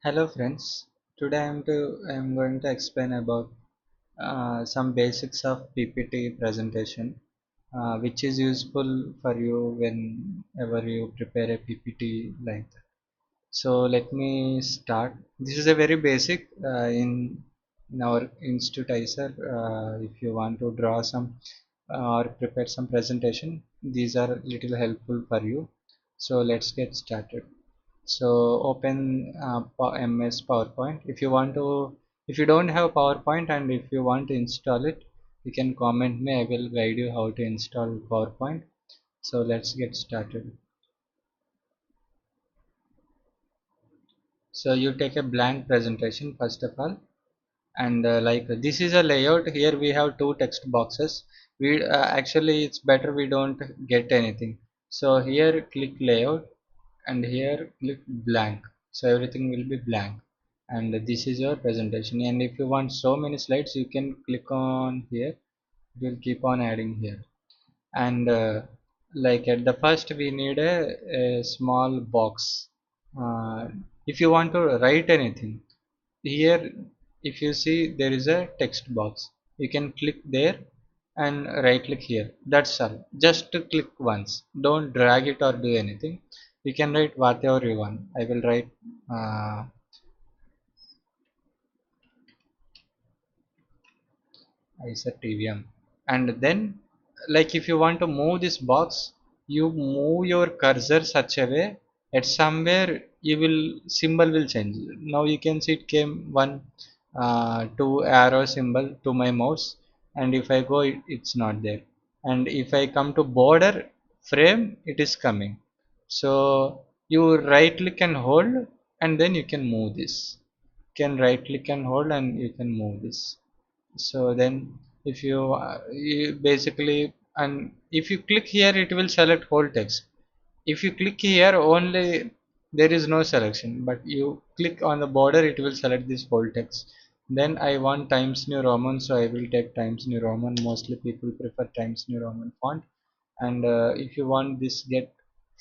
Hello friends, today I am going to explain about some basics of PPT presentation, which is useful for you whenever you prepare a PPT like that. So let me start. This is a very basic in our institute ISER. If you want to draw some or prepare some presentation, these are little helpful for you. So let's get started. So open MS PowerPoint. If you don't have PowerPoint and if you want to install it, you can comment me. I will guide you how to install PowerPoint. So let's get started. So you take a blank presentation first of all, and like this is a layout. Here we have two text boxes. We actually it's better we don't get anything. So here click layout and here click blank, so everything will be blank, and this is your presentation. And if you want so many slides, you can click on here. It will keep on adding here. And like at the first we need a small box. uh, if you want to write anything here, if you see there is a text box, you can click there and right click here. That's all, just to click once, don't drag it or do anything. You can write whatever you want. I will write I said TVM. And then, like if you want to move this box, you move your cursor such a way at somewhere you will symbol will change. Now you can see it came one two arrow symbol to my mouse, and if I go, it's not there. And if I come to border frame, it is coming. So you right click and hold, and then you can move this. You can right click and hold, and you can move this. So then if you basically, and if you click here, it will select whole text. If you click here only, there is no selection, but you click on the border, it will select this whole text. Then I want Times New Roman, so I will take Times New Roman. Mostly people prefer Times New Roman font. And if you want this get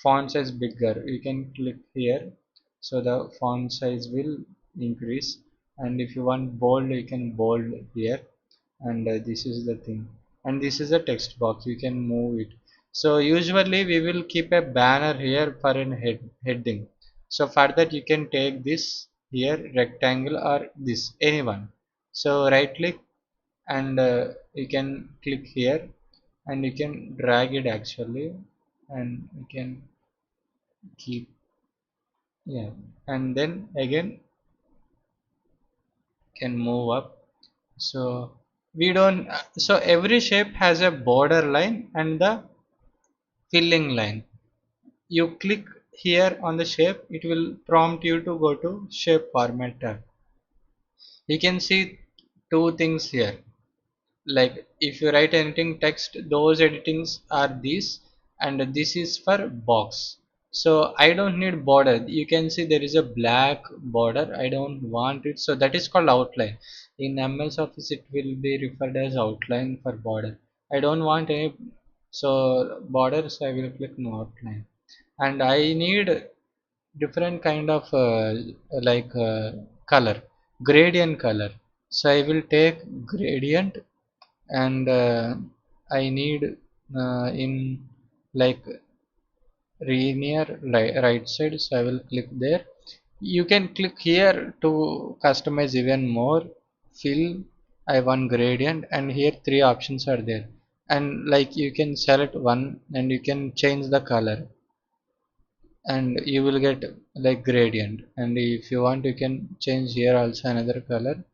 font size bigger, you can click here, so the font size will increase. And if you want bold, you can bold here. And this is the thing, and this is a text box, you can move it. So usually we will keep a banner here for an heading. So for that you can take this here rectangle or this anyone. So right click, and you can click here, and you can drag it actually, and you can keep, yeah, and then again can move up. So we don't, so every shape has a border line and the filling line. You click here on the shape, it will prompt you to go to shape format tab. You can see two things here. Like if you write anything text, those editings are these, and this is for box. So I don't need border. You can see there is a black border, I don't want it, so that is called outline. In MS Office it will be referred as outline for border. I don't want any so borders, I will click no outline. And I need different kind of like color, gradient color. So I will take gradient, and I need in like linear right side, so I will click there. You can click here to customize even more. Fill, I want gradient, and here three options are there, and like you can select one and you can change the color, and you will get like gradient. And if you want, you can change here also another color,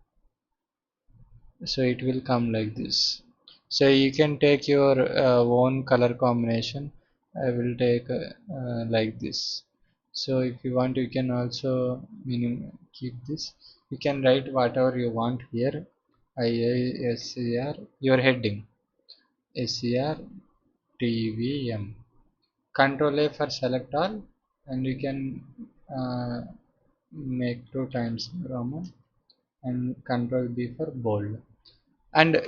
so it will come like this. So you can take your own color combination. I will take like this. So if you want, you can also keep this. You can write whatever you want here. IISCR, your heading SCR TVM. Control A for select all, and you can uh, make two times Roman, and Control B for bold. And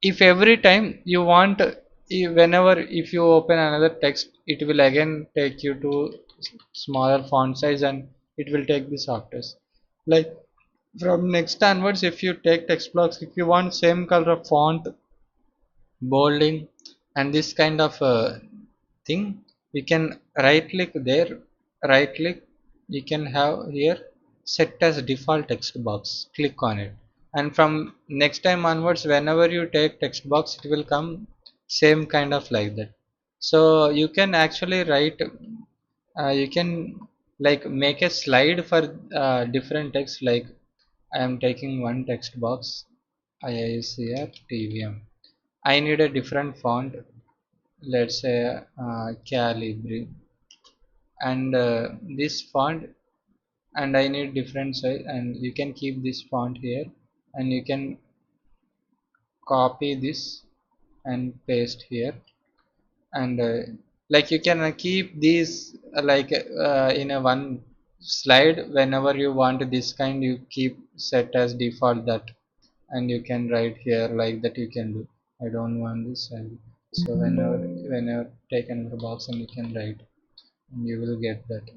if every time you want, whenever if you open another text, it will again take you to smaller font size, and it will take this after. Like from next onwards, if you take text blocks, if you want same color of font, bolding, and this kind of thing, you can right click there, right click, you can have here set as default text box, click on it, and from next time onwards whenever you take text box it will come same kind of like that. So you can actually write, you can like make a slide for different text. Like I am taking one text box, IISER TVM. I need a different font, let's say Calibri, and this font, and I need different size, and you can keep this font here, and you can copy this and paste here, and like you can keep these in a one slide. Whenever you want this kind, you keep set as default that, and you can write here like that. You can do, I don't want this, so whenever take another box and you can write, and you will get that.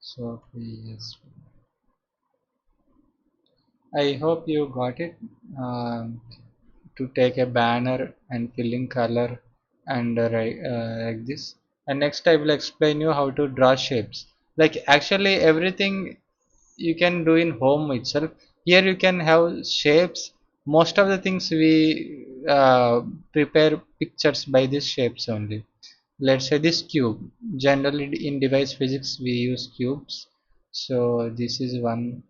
So yes, I hope you got it. To take a banner and fill in color and like this. And next I will explain you how to draw shapes. Like actually everything you can do in home itself. Here you can have shapes. Most of the things we prepare pictures by these shapes only. Let's say this cube. Generally in device physics we use cubes. So this is one.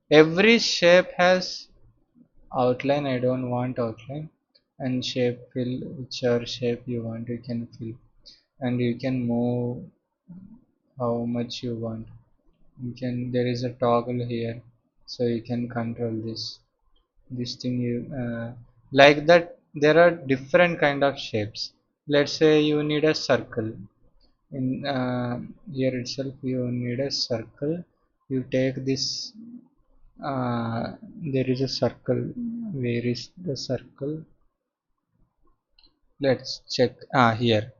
Every shape has outline. I don't want outline, and shape fill, whichever shape you want you can fill, and you can move how much you want. You can, there is a toggle here, so you can control this thing. You like that. There are different kind of shapes. Let's say you need a circle. In here itself you need a circle. You take this, uh, there is a circle. Where is the circle? Let's check. Here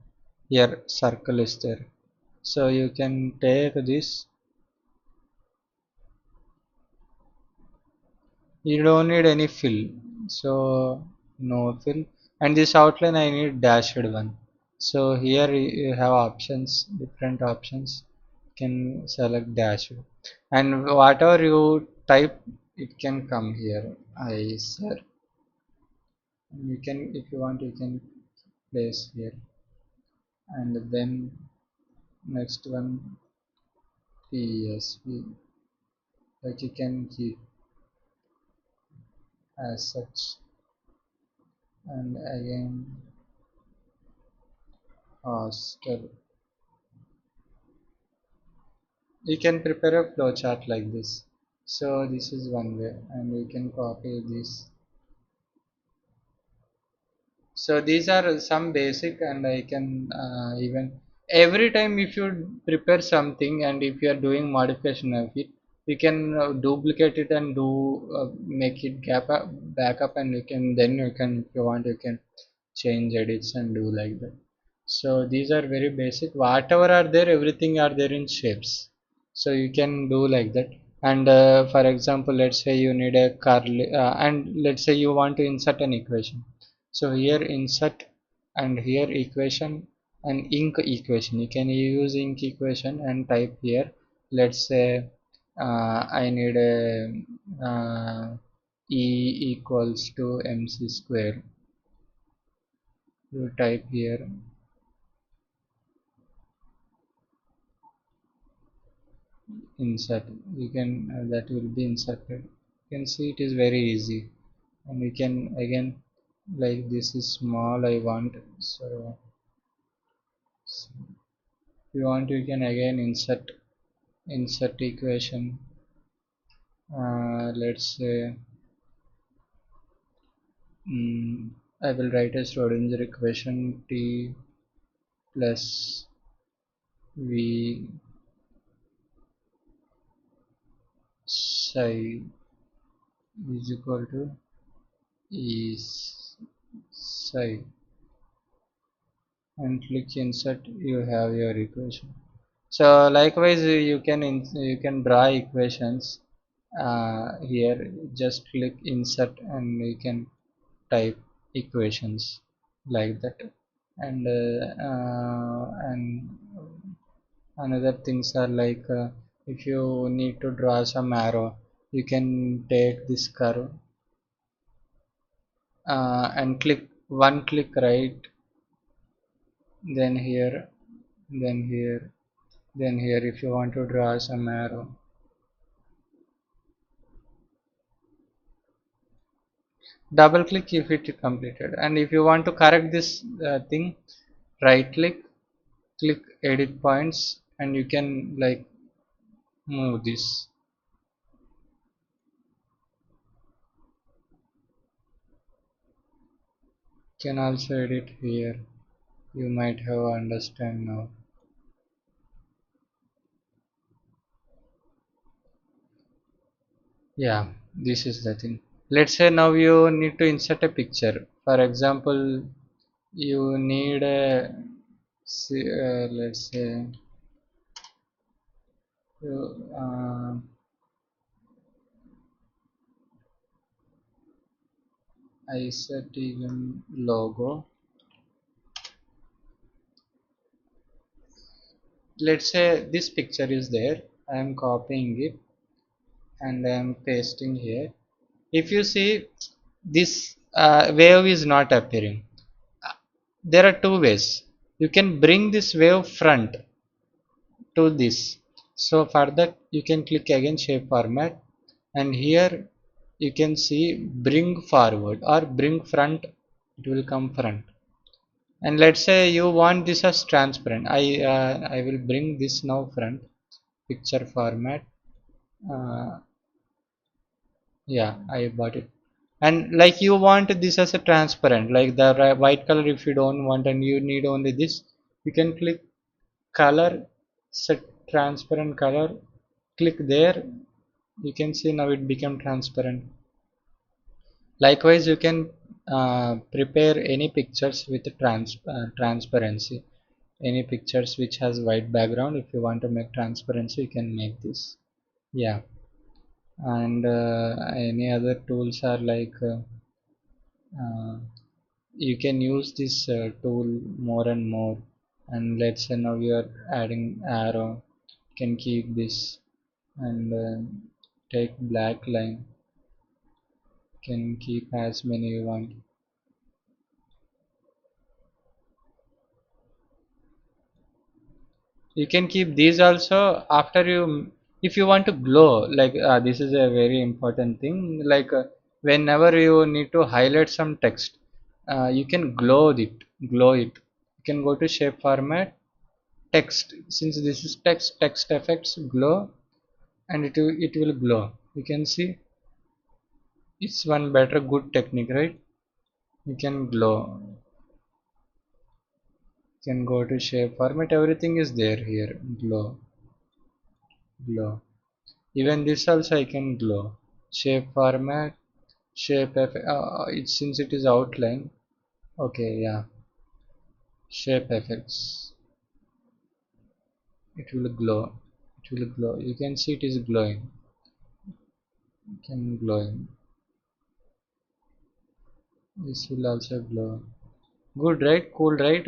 circle is there. So you can take this. You don't need any fill, so no fill. And this outline I need dashed one. So here you have options, different options. You can select dashed, and whatever you type it can come here. I sir, you can, if you want you can place here, and then next one PSV, like you can keep as such, and again hostel. You can prepare a flowchart like this. So this is one way, and you can copy this. So these are some basic, and I can even every time if you prepare something and if you are doing modification of it, you can duplicate it and do make it gap up, back up, and you can, then you can, if you want you can change edits and do like that. So these are very basic. Whatever are there, everything are there in shapes. So you can do like that. And for example, let's say you need a curly, and let's say you want to insert an equation. So here insert, and here equation, and ink equation. You can use ink equation and type here. Let's say I need a E equals to mc square. You type here, insert. You can, that will be inserted. You can see it is very easy, and you can again, like this is small I want, so if you want you can again insert equation. Let's say I will write a Schrodinger equation T plus V psi is equal to E psi, and click insert. You have your equation. So likewise you can draw equations here. Just click insert and you can type equations like that. And another things are like, if you need to draw some arrow, you can take this curve and click one click right, then here, then here, then here. If you want to draw some arrow, double click if it is completed. And if you want to correct this thing, right click, click edit points, and you can like move this. Can also edit here. You might have understand now. Yeah, this is the thing. Let's say now you need to insert a picture. For example, you need a, let's say, you, insert even logo. Let's say this picture is there. I am copying it and I am pasting here. If you see, this wave is not appearing. There are two ways. You can bring this wave front to this. So for that you can click again shape format, and here you can see bring forward or bring front. It will come front. And let's say you want this as transparent. I will bring this now front, picture format. uh, yeah, I bought it. And like you want this as a transparent, like the white color. If you don't want and you need only this, you can click color, set transparent color, click there. You can see now it become transparent. Likewise you can prepare any pictures with transparency. Any pictures which has white background, if you want to make transparency, you can make this. Yeah. And any other tools are like, uh, you can use this tool more and more. And let's say now you are adding arrow, you can keep this and take black line, can keep as many you want. You can keep these also. After you, if you want to glow, like this is a very important thing. Like whenever you need to highlight some text, you can glow it. You can go to shape format, text. Since this is text effects, glow, and it will glow. You can see it's one better good technique, right? You can glow. You can go to shape format, everything is there here. Glow, glow. Even this also I can glow. Shape format, shape effect. Since it is outline. Okay, yeah. Shape effects. It will glow. It will glow. You can see it is glowing. You can glowing. This will also glow. Good, right? Cool, right?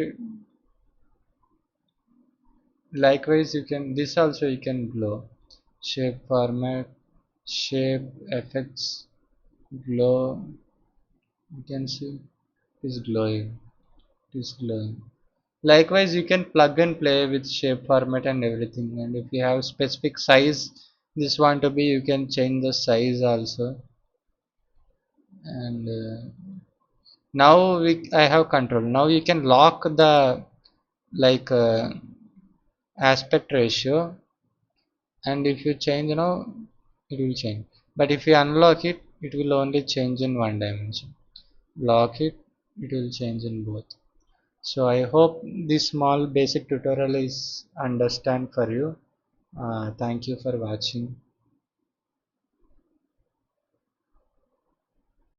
Likewise, you can. This also you can glow. Shape format, shape effects, glow. You can see it is glowing. It is glowing. Likewise, you can plug and play with shape format and everything. And if you have specific size this want to be, you can change the size also. And now I have control. Now you can lock the like aspect ratio, and if you change now, it will change. But if you unlock it, it will only change in one dimension. Lock it, it will change in both. So I hope this small basic tutorial is understand for you. Thank you for watching.